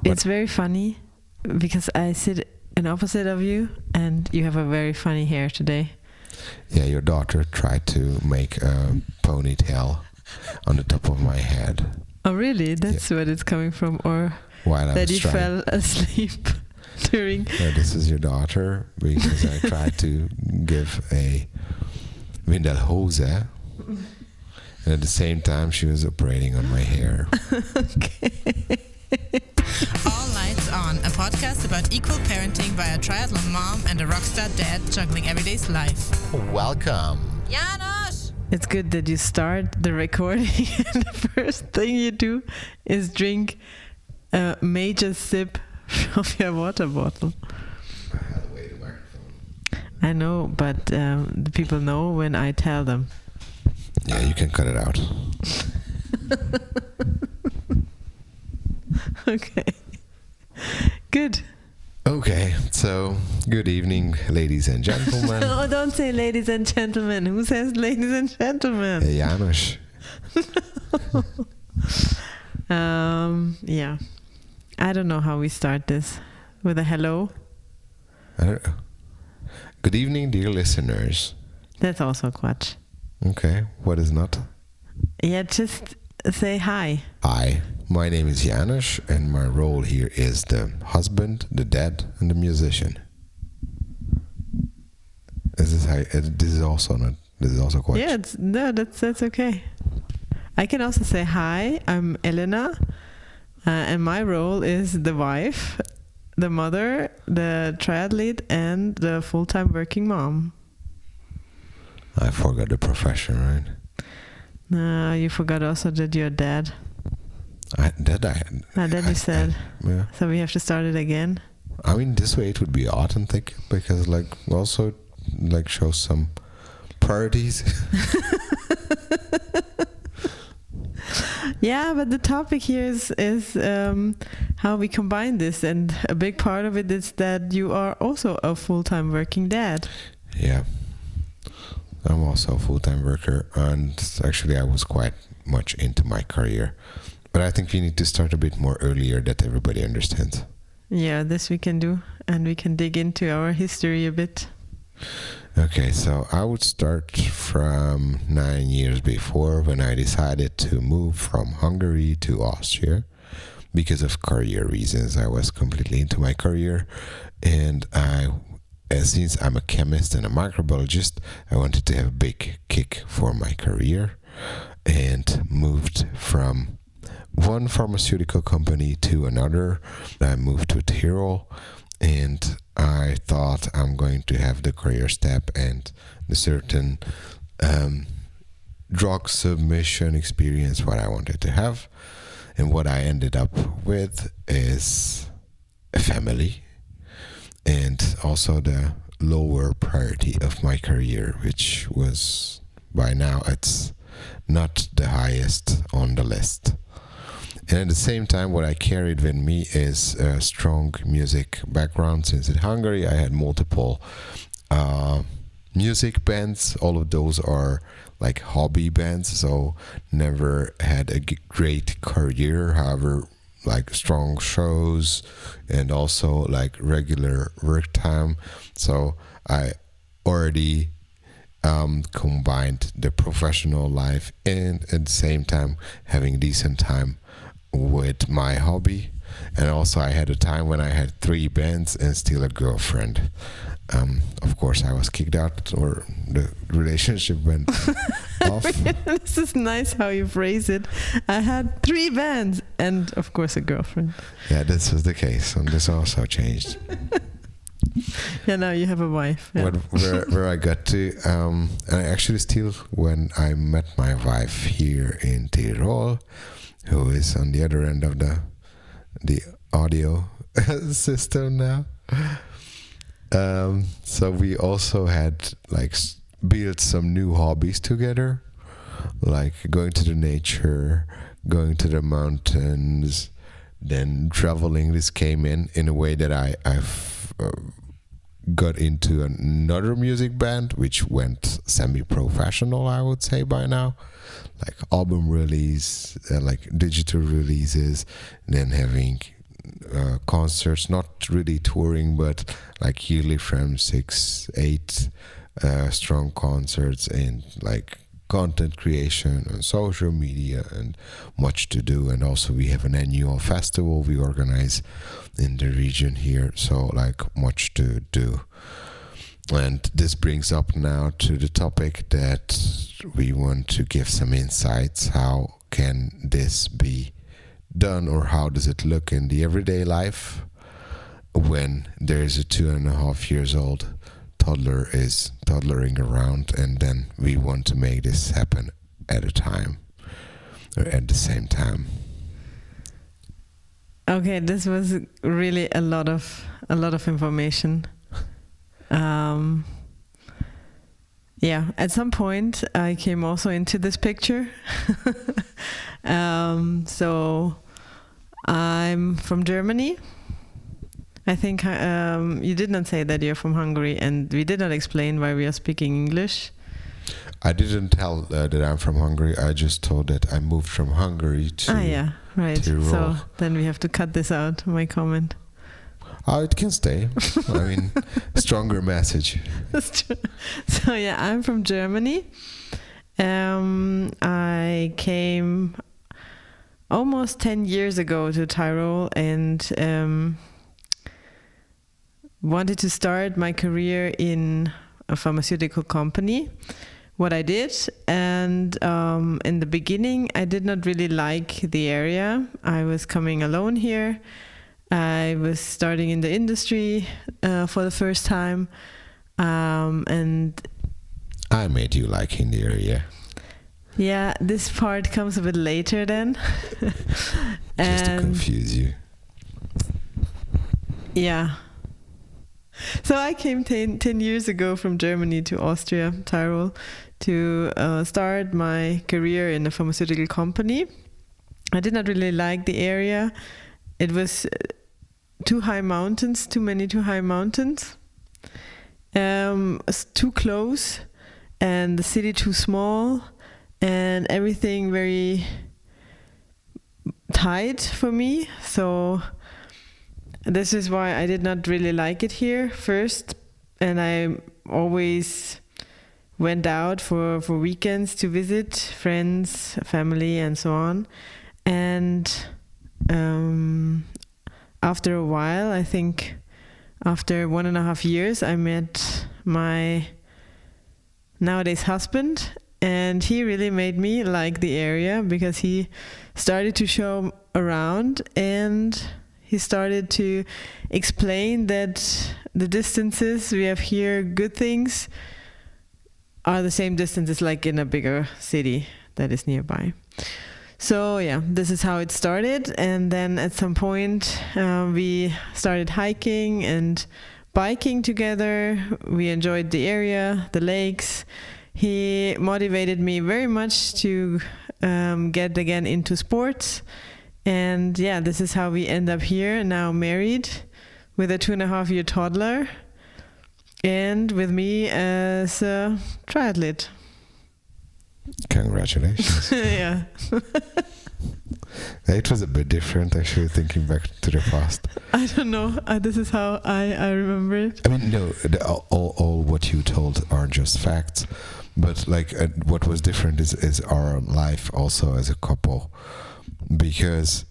It's very funny because I sit in opposite of you and you have a very funny hair today. Yeah, your daughter tried to make a ponytail on the top of my head. Oh, really? That's where it's coming from? Or while I that was you fell asleep during... This is your daughter, because I tried to give a Windelhose, and at the same time she was operating on my hair. Okay. All Lights On, a podcast about equal parenting by a triathlon mom and a rockstar dad juggling everyday's life. Welcome. János! It's good that you start the recording and the first thing you do is drink a major sip of your water bottle. I know, but the people know when I tell them. Yeah, you can cut it out. Okay. Good. Okay, so good evening, ladies and gentlemen. Oh, don't say ladies and gentlemen. Who says ladies and gentlemen? Hey, János. Yeah. I don't know how we start this. With a hello? I don't know. Good evening, dear listeners. That's also quatsch. Okay, what is not? Yeah, just say hi. Hi, my name is János, and my role here is the husband, the dad, and the musician. This is also quatsch. Yeah, that's okay. I can also say hi. I'm Elena, and my role is the wife, the mother, the triathlete, and the full-time working mom. I forgot the profession, right? No, you forgot also that you're dad. That you said. Yeah. So we have to start it again. I mean, this way it would be authentic because, also, shows some priorities. Yeah, but the topic here is how we combine this, and a big part of it is that you are also a full-time working dad. Yeah, I'm also a full-time worker, and actually I was quite much into my career. But I think we need to start a bit more earlier that everybody understands. Yeah, this we can do, and we can dig into our history a bit. Okay, so I would start from 9 years before when I decided to move from Hungary to Austria because of career reasons. I was completely into my career, and since I'm a chemist and a microbiologist, I wanted to have a big kick for my career and moved from one pharmaceutical company to another. I moved to Tyrol, and I thought I'm going to have the career step and the certain drug submission experience what I wanted to have. And what I ended up with is a family and also the lower priority of my career, which was by now it's not the highest on the list. And at the same time, what I carried with me is a strong music background. Since in Hungary, I had multiple music bands. All of those are like hobby bands, so never had a great career. However, like strong shows and also like regular work time. So I already combined the professional life and at the same time having decent time with my hobby. And also I had a time when I had 3 bands and still a girlfriend. Of course I was kicked out, or the relationship went off. This is nice how you phrase it. I had 3 bands and of course a girlfriend. Yeah, this was the case, and this also changed. Yeah, now you have a wife. Yeah. Where I got to, I actually still, when I met my wife here in Tyrol, who is on the other end of the audio system now. So we also had built some new hobbies together, like going to the nature, going to the mountains, then traveling. This came in a way that I've got into another music band, which went semi-professional, I would say by now, like album release, like digital releases, and then having concerts, not really touring, but like yearly from 6-8 strong concerts, and like content creation and social media, and much to do. And also we have an annual festival we organize in the region here, so like much to do. And this brings up now to the topic that we want to give some insights. How can this be done, or how does it look in the everyday life when there's a 2.5 years old toddler is toddlering around, and then we want to make this happen at a time, or at the same time? Okay, this was really a lot of information. Yeah, at some point I came also into this picture. So I'm from Germany. I think you did not say that you're from Hungary, and we did not explain why we are speaking English. I didn't tell that I'm from Hungary. I just told that I moved from Hungary to yeah, right. Tyrol. So then we have to cut this out, my comment. Oh, it can stay. I mean, stronger message. That's true. So yeah, I'm from Germany. I came almost 10 years ago to Tyrol, and wanted to start my career in a pharmaceutical company. What I did, and in the beginning I did not really like the area. I was coming alone here. I was starting in the industry for the first time, and I made you like in the area. Yeah, this part comes a bit later then. Just to confuse you. Yeah. So I came 10 years ago from Germany to Austria, Tyrol, to start my career in a pharmaceutical company. I did not really like the area. It was too many high mountains. It's too close, and the city too small, and everything very tight for me. So this is why I did not really like it here first, and I always went out for weekends to visit friends, family, and so on. And after a while, I think after 1.5 years, I met my nowadays husband, and he really made me like the area, because he started to show around, and he started to explain that the distances we have here, good things, are the same distances like in a bigger city that is nearby. So yeah, this is how it started. And then at some point we started hiking and biking together. We enjoyed the area, the lakes. He motivated me very much to get again into sports. And yeah, this is how we end up here, now married with a 2.5-year toddler, and with me as a triathlete. Congratulations. Yeah. It was a bit different, actually, thinking back to the past. I don't know. This is how I remember it. I mean, no, all what you told are just facts. But like, what was different is our life also as a couple. Because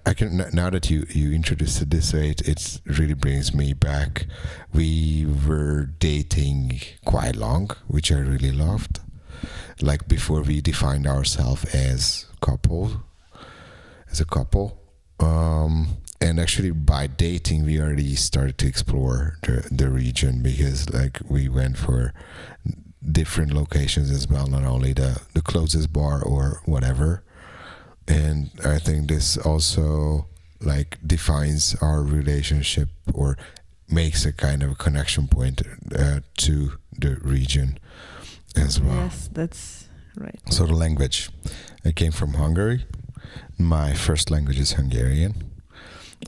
I can, now that you introduced it this way, it really brings me back. We were dating quite long, which I really loved. Like before we defined ourselves as a couple. And actually by dating we already started to explore the region, because like we went for different locations as well, not only the closest bar or whatever. And I think this also like defines our relationship, or makes a kind of a connection point to the region as well. Yes, that's right. So the language, I came from Hungary. My first language is Hungarian.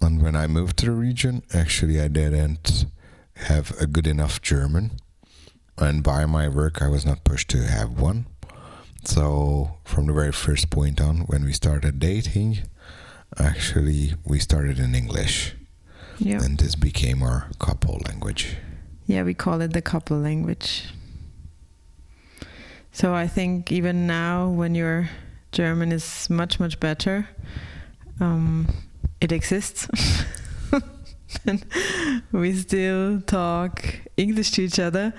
And when I moved to the region, actually I didn't have a good enough German. And by my work, I was not pushed to have one. So from the very first point on, when we started dating, actually we started in English. Yeah. And this became our couple language. Yeah, we call it the couple language. So I think even now, when your German is much, much better, it exists. And we still talk English to each other.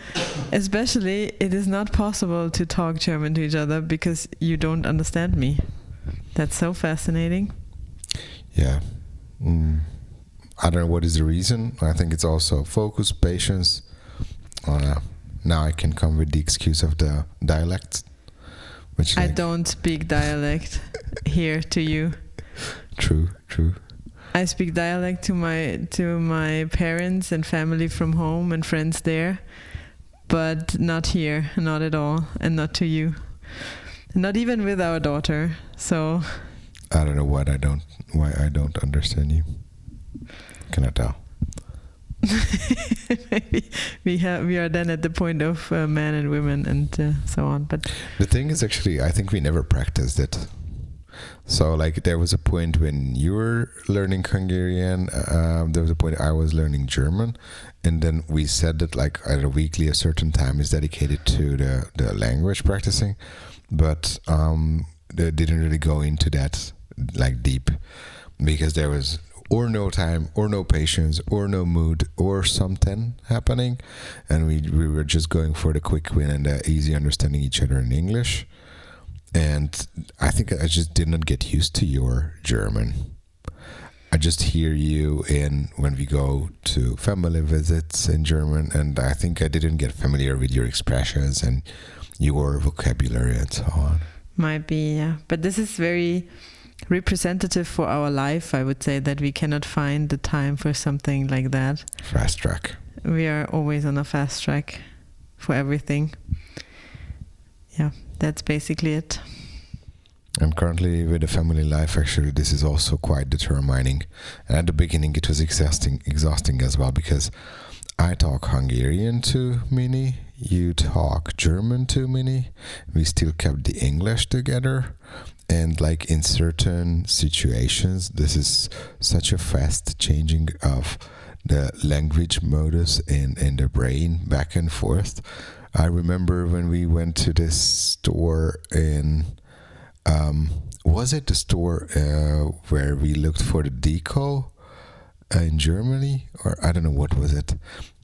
Especially, it is not possible to talk German to each other because you don't understand me. That's so fascinating. Yeah. I don't know what is the reason. I think it's also focus, patience. Now I can come with the excuse of the dialect. Which I don't speak dialect here to you. True. I speak dialect to my parents and family from home and friends there, but not here, not at all, and not to you. Not even with our daughter. So I don't know why I don't understand you. Cannot tell. Maybe we are then at the point of men and women and so on. But the thing is, actually, I think we never practiced it. So, like, there was a point when you were learning Hungarian. There was a point I was learning German, and then we said that, like, at a weekly, a certain time is dedicated to the language practicing, but they didn't really go into that like deep because there was or no time, or no patience, or no mood, or something happening. And we were just going for the quick win and the easy understanding each other in English. And I think I just did not get used to your German. I just hear you when we go to family visits in German, and I think I didn't get familiar with your expressions and your vocabulary and so on. Might be, yeah. But this is very representative for our life, I would say, that we cannot find the time for something like that. Fast track. We are always on a fast track for everything. Yeah, that's basically it. And currently with the family life, actually, this is also quite determining. And at the beginning, it was exhausting as well, because I talk Hungarian to Minnie, you talk German to Minnie. We still kept the English together. And like in certain situations, this is such a fast changing of the language modus in the brain back and forth. I remember when we went to this store in, was it the store where we looked for the deco in Germany? Or I don't know, what was it?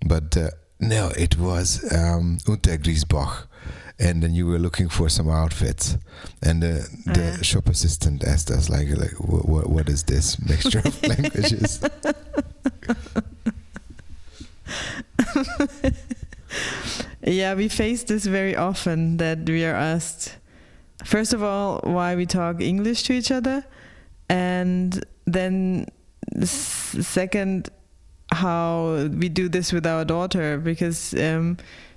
But no, it was Untergriesbach. And then you were looking for some outfits, and the shop assistant asked us, like, what is this mixture of languages? Yeah, we face this very often, that we are asked, first of all, why we talk English to each other, and then second, how we do this with our daughter, because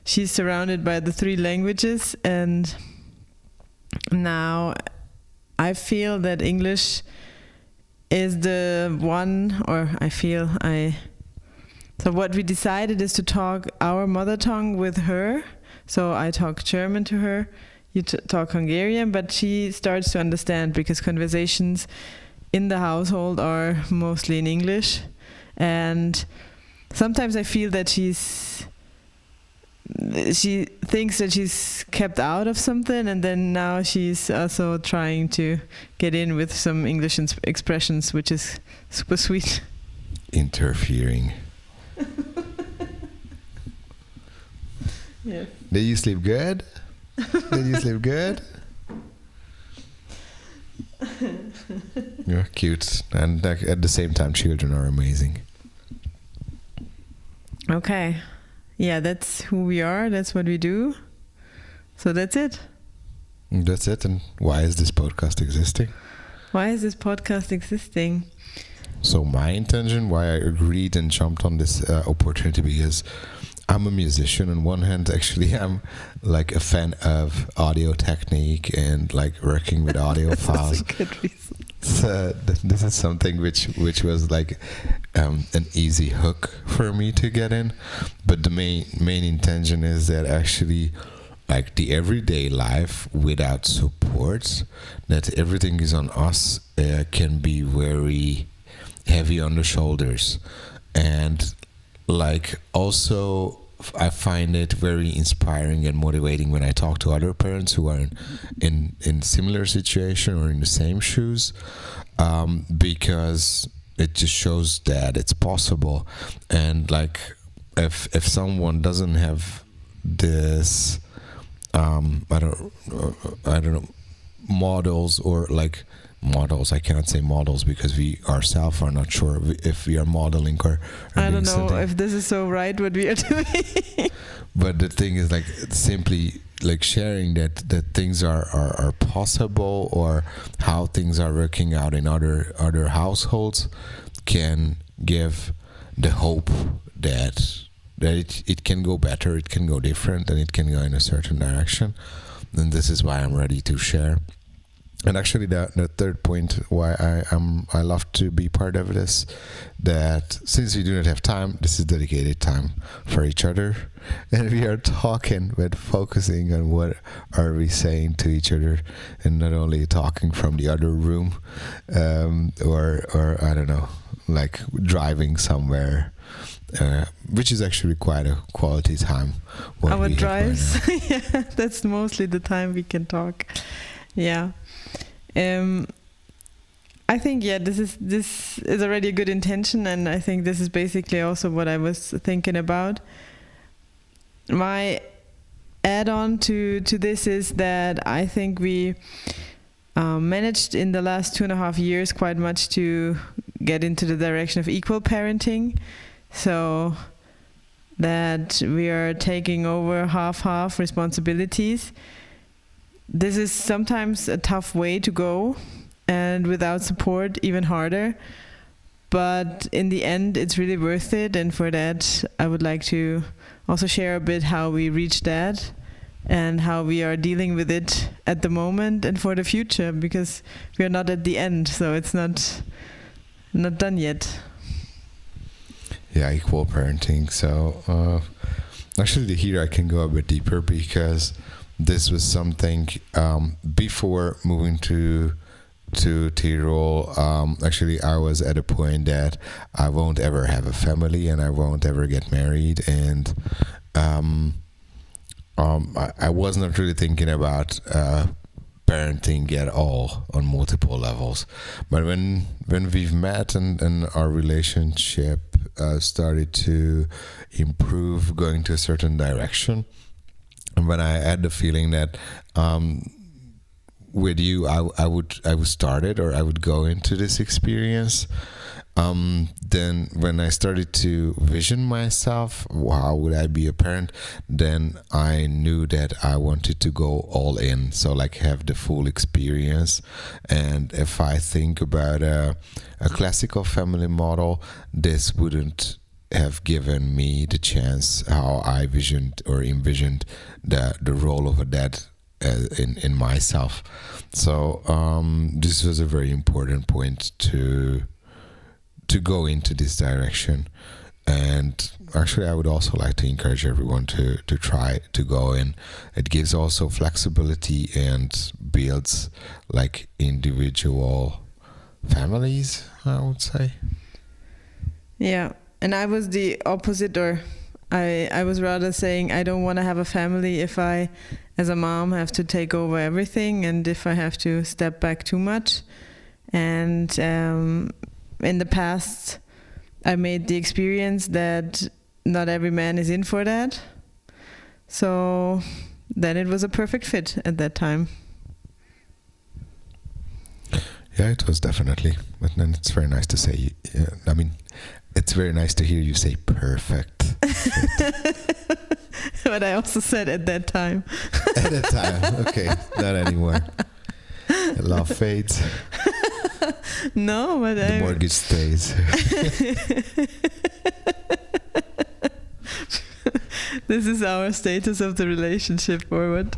she's surrounded by the 3 languages, and now I feel that English is the one, so what we decided is to talk our mother tongue with her. So I talk German to her, you talk Hungarian, but she starts to understand, because conversations in the household are mostly in English. And sometimes I feel that she thinks that she's kept out of something, and then now she's also trying to get in with some English expressions, which is super sweet. Interfering. Yeah. Did you sleep good? You're cute, and at the same time, children are amazing. Okay. Yeah, that's who we are. That's what we do. So that's it. That's it. And why is this podcast existing? Why is this podcast existing? So my intention, why I agreed and jumped on this opportunity, because I'm a musician. On one hand, actually, I'm like a fan of audio technique and like working with audio files. That's a good reason. So this is something which was like an easy hook for me to get in. But the main intention is that actually, like, the everyday life without support, that everything is on us, can be very heavy on the shoulders. And like also I find it very inspiring and motivating when I talk to other parents who are in similar situation or in the same shoes, because it just shows that it's possible. And like if someone doesn't have this I don't know, models or like models, I cannot say models because we ourselves are not sure if we are modeling or I don't know if this is so right what we are doing. But the thing is like simply like sharing that things are possible, or how things are working out in other households can give the hope that it can go better, it can go different, and it can go in a certain direction. And this is why I'm ready to share. And actually the third point why I love to be part of this, that since we do not have time, this is dedicated time for each other, and we are talking but focusing on what are we saying to each other, and not only talking from the other room, or I don't know, like driving somewhere, which is actually quite a quality time. Our drives, yeah, that's mostly the time we can talk. Yeah. I think this is already a good intention, and I think this is basically also what I was thinking about. My add-on to this is that I think we managed in the last 2.5 years quite much to get into the direction of equal parenting, so that we are taking over half responsibilities. This is sometimes a tough way to go, and without support even harder, but in the end it's really worth it. And for that I would like to also share a bit how we reached that and how we are dealing with it at the moment and for the future, because we are not at the end, so it's not done yet. Yeah, equal parenting. So actually here I can go a bit deeper, because this was something before moving to Tyrol. Actually, I was at a point that I won't ever have a family and I won't ever get married, and I was not really thinking about parenting at all on multiple levels. But when we've met and our relationship started to improve, going to a certain direction, and when I had the feeling that with you I would start it, or I would go into this experience, then when I started to vision myself, how would I be a parent, then I knew that I wanted to go all in, so like have the full experience. And if I think about a classical family model, this wouldn't have given me the chance how I visioned or envisioned the role of a dad in myself. So this was a very important point to go into this direction. And actually I would also like to encourage everyone to try to go in. It gives also flexibility and builds like individual families, I would say. Yeah. And I was the opposite, or I was rather saying I don't want to have a family if I, as a mom, have to take over everything, and if I have to step back too much. And in the past, I made the experience that not every man is in for that. So then it was a perfect fit at that time. Yeah, it was definitely. But then it's very nice to say, I mean, it's very nice to hear you say perfect. But I also said at that time. At that time, okay, not anymore. Love fades. No, but the mortgage stays. This is our status of the relationship, or what?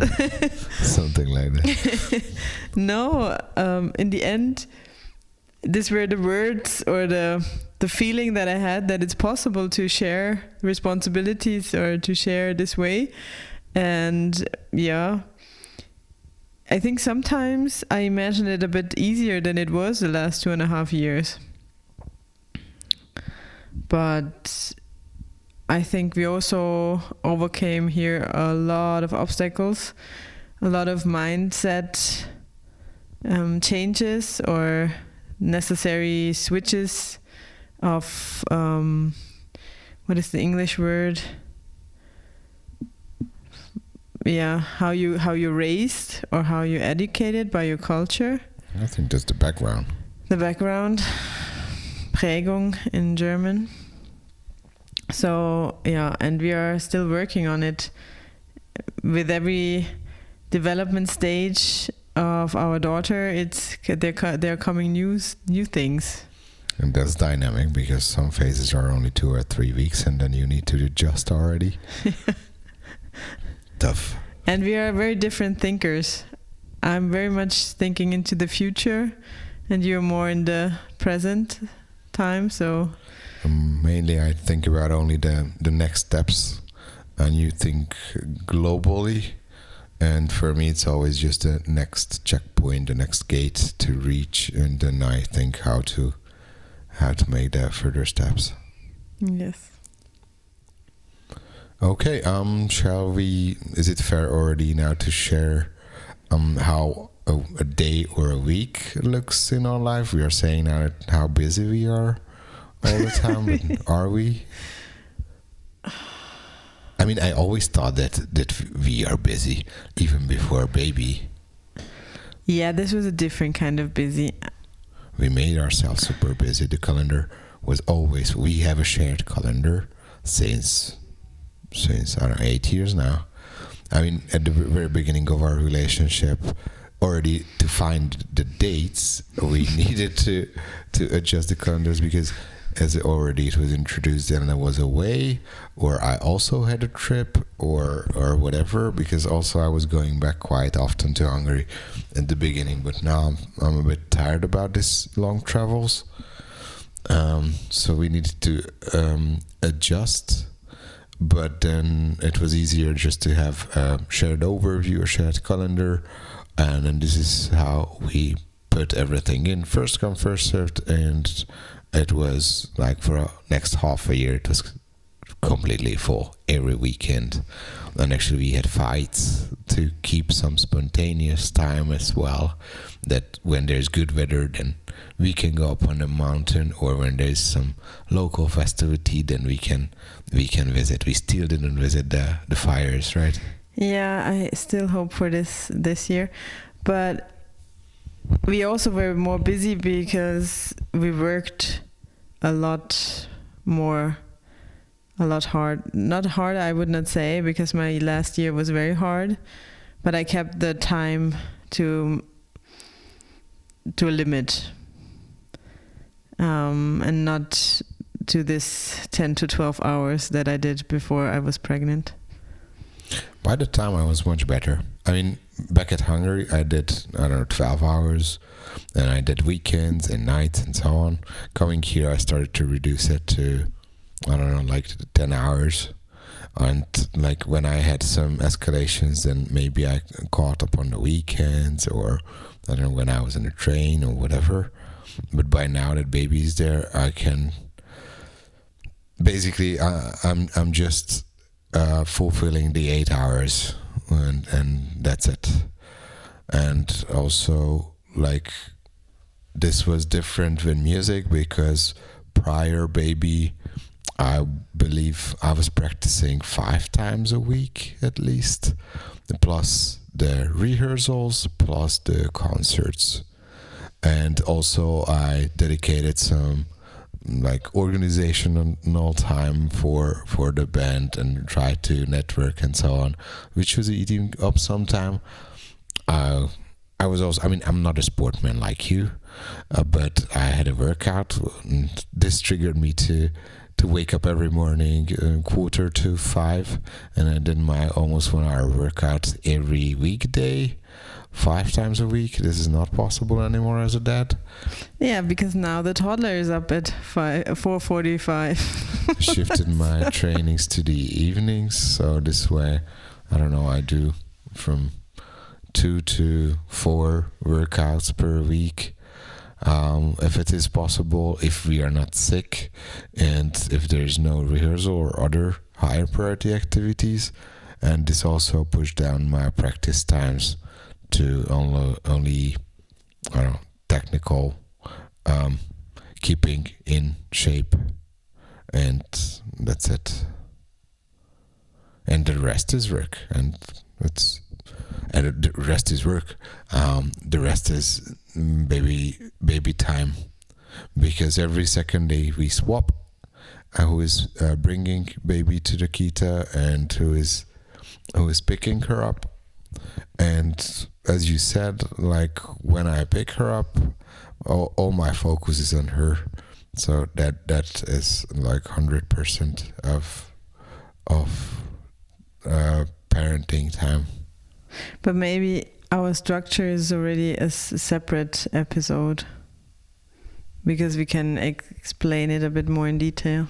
Something like that. No, in the end, these were the words or the feeling that I had that it's possible to share responsibilities or to share this way. And yeah, I think sometimes I imagine it a bit easier than it was the last 2.5 years. but I think we also overcame here a lot of obstacles, a lot of mindset changes or necessary switches of what is the English word? Yeah, how you raised or how you educated by your culture. I think that's the background. The background, Prägung in German. So yeah, and we are still working on it. With every development stage of our daughter, they're coming new things. And that's dynamic because some phases are only 2 or 3 weeks, and then you need to adjust already. Tough. And we are very different thinkers. I'm very much thinking into the future, and you're more in the present time. So mainly, I think about only the next steps, and you think globally. And for me, it's always just the next checkpoint, the next gate to reach, and then I think how to make the further steps. Yes. Okay. Shall we? Is it fair already now to share how a day or a week looks in our life? We are saying now how busy we are all the time, but are we? I mean, I always thought that we are busy even before baby. Yeah, this was a different kind of busy. We made ourselves super busy. The calendar was always. We have a shared calendar since I don't know 8 years now. I mean, at the very beginning of our relationship, already to find the dates, we needed to adjust the calendars because, as it was introduced, then I was away, or I also had a trip, or whatever. Because also I was going back quite often to Hungary at the beginning, but now I'm a bit tired about this long travels. So we needed to adjust. But then it was easier just to have a shared overview, a shared calendar, and then this is how we put everything in. First come, first served, and it was like for the next half a year, it was completely full every weekend. And actually we had fights to keep some spontaneous time as well, that when there's good weather, then we can go up on the mountain, or when there's some local festivity, then we can visit. We still didn't visit the fires, right? Yeah, I still hope for this year, but we also were more busy because we worked a lot hard. Not hard, I would not say, because my last year was very hard, but I kept the time to a limit, and not to this 10 to 12 hours that I did before I was pregnant. By the time I was much better. I mean, back at Hungary, I did, 12 hours, and I did weekends and nights and so on. Coming here, I started to reduce it to, like 10 hours. And like when I had some escalations, then maybe I caught up on the weekends, or I don't know, when I was in a train or whatever. But by now that baby's there, I can basically, I'm just fulfilling the 8 hours, and that's it. And also, like, this was different with music because prior baby, I believe I was practicing 5 times a week at least, plus the rehearsals, plus the concerts. And also I dedicated some like organizational time for the band and try to network and so on, which was eating up some time. I was also, I mean, I'm not a sportman like you, but I had a workout, and this triggered me to wake up every morning 4:45, and I did my almost 1 hour workout every weekday, 5 times a week. This is not possible anymore as a dad. Yeah, because now the toddler is up at 4:45. Shifted my trainings to the evenings, so this way, I don't know, I do from 2 to 4 workouts per week, If it is possible, if we are not sick, and if there is no rehearsal or other higher priority activities. And this also pushed down my practice times to only technical, keeping in shape, and that's it. And the rest is work, and the rest is work. The rest is baby time, because every second day we swap. Who is bringing baby to the kita, and who is picking her up. And as you said, like when I pick her up, all my focus is on her. So that is like 100% of parenting time. But maybe our structure is already a separate episode, because we can explain it a bit more in detail.